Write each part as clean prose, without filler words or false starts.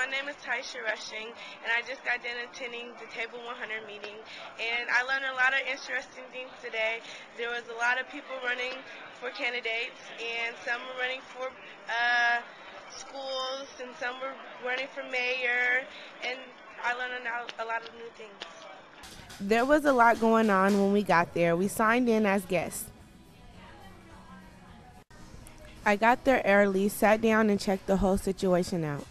my name is Tiesha R, and I just got done attending the Table 100 meeting, and I learned a lot of interesting things today. There was a lot of people running for candidates, and some were running for schools, and some were running for mayor, and I learned a lot of new things. There was a lot going on when we got there. We signed in as guests. I got there early, sat down, and checked the whole situation out.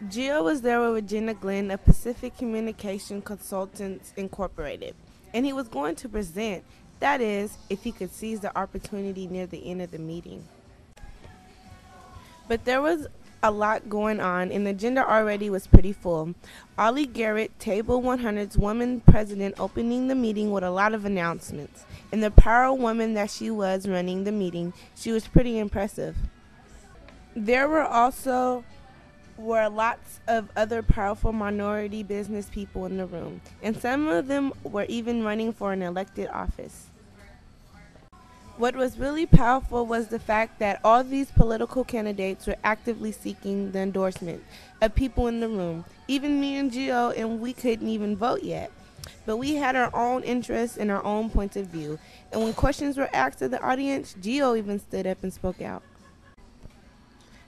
Gio was there with Regina Glenn of Pacific Communication Consultants Incorporated, and he was going to present, that is, if he could seize the opportunity near the end of the meeting. But there was a lot going on, and the agenda already was pretty full. Ollie Garrett, Table 100's woman president, opening the meeting with a lot of announcements. And the power woman that she was running the meeting, she was pretty impressive. There were lots of other powerful minority business people in the room, and some of them were even running for an elected office. What was really powerful was the fact that all these political candidates were actively seeking the endorsement of people in the room. Even me and Gio, and we couldn't even vote yet. But we had our own interests and our own points of view. And when questions were asked of the audience, Gio even stood up and spoke out.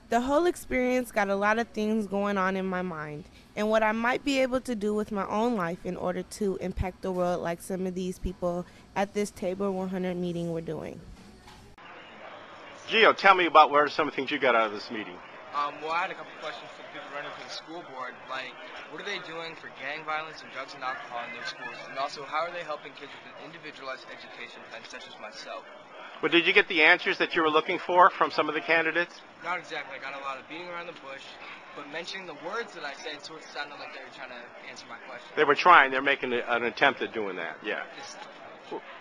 The whole experience got a lot of things going on in my mind, and what I might be able to do with my own life in order to impact the world like some of these people at this Tabor 100 meeting were doing. Gio, tell me about what are some of the things you got out of this meeting. Well, I had a couple questions for the people running for the school board. Like, what are they doing for gang violence and drugs and alcohol in their schools? And also, how are they helping kids with an individualized education plan, such as myself? Well, did you get the answers that you were looking for from some of the candidates? Not exactly. I got a lot of beating around the bush, but mentioning the words that I said sort of sounded like they were trying to answer my question. They were trying. They're making an attempt at doing that, yeah.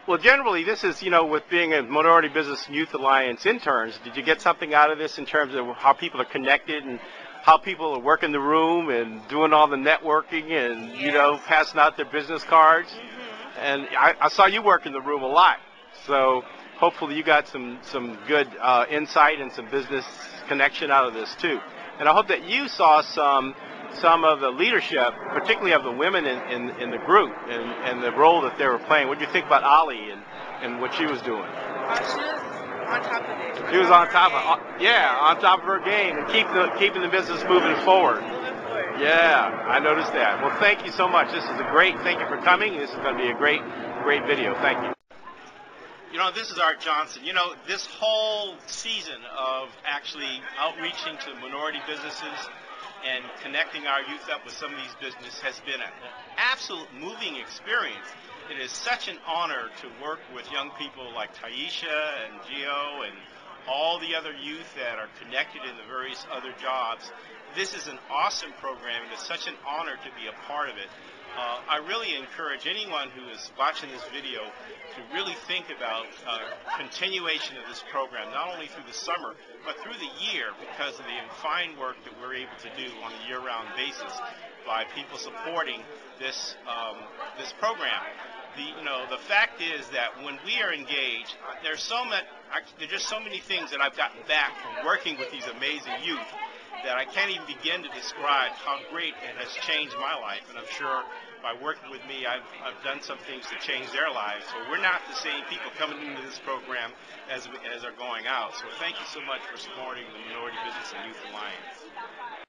Well, generally, this is, with being a Minority Business and Youth Alliance interns, did you get something out of this in terms of how people are connected and how people are working the room and doing all the networking and, Yes. passing out their business cards? Mm-hmm. And I saw you work in the room a lot. So hopefully you got some good insight and some business connection out of this, too. And I hope that you saw some of the leadership, particularly of the women in the group and the role that they were playing. What did you think about Ollie and what she was doing? She was on top of it. She was on top of her game and keeping the business moving forward. Yeah, I noticed that. Well, thank you so much. This is thank you for coming. This is going to be a great video. Thank you. This is Art Johnson. This whole season of actually outreaching to minority businesses and connecting our youth up with some of these businesses has been an absolute moving experience. It is such an honor to work with young people like Tiesha and Gio and all the other youth that are connected in the various other jobs. This is an awesome program, and it's such an honor to be a part of it. I really encourage anyone who is watching this video to really think about continuation of this program, not only through the summer, but through the year, because of the fine work that we're able to do on a year-round basis by people supporting this program. The fact is that when we are engaged, there's just so many things that I've gotten back from working with these amazing youth that I can't even begin to describe how great it has changed my life. And I'm sure by working with me, I've done some things to change their lives. So we're not the same people coming into this program as are going out. So thank you so much for supporting the Minority Business and Youth Alliance.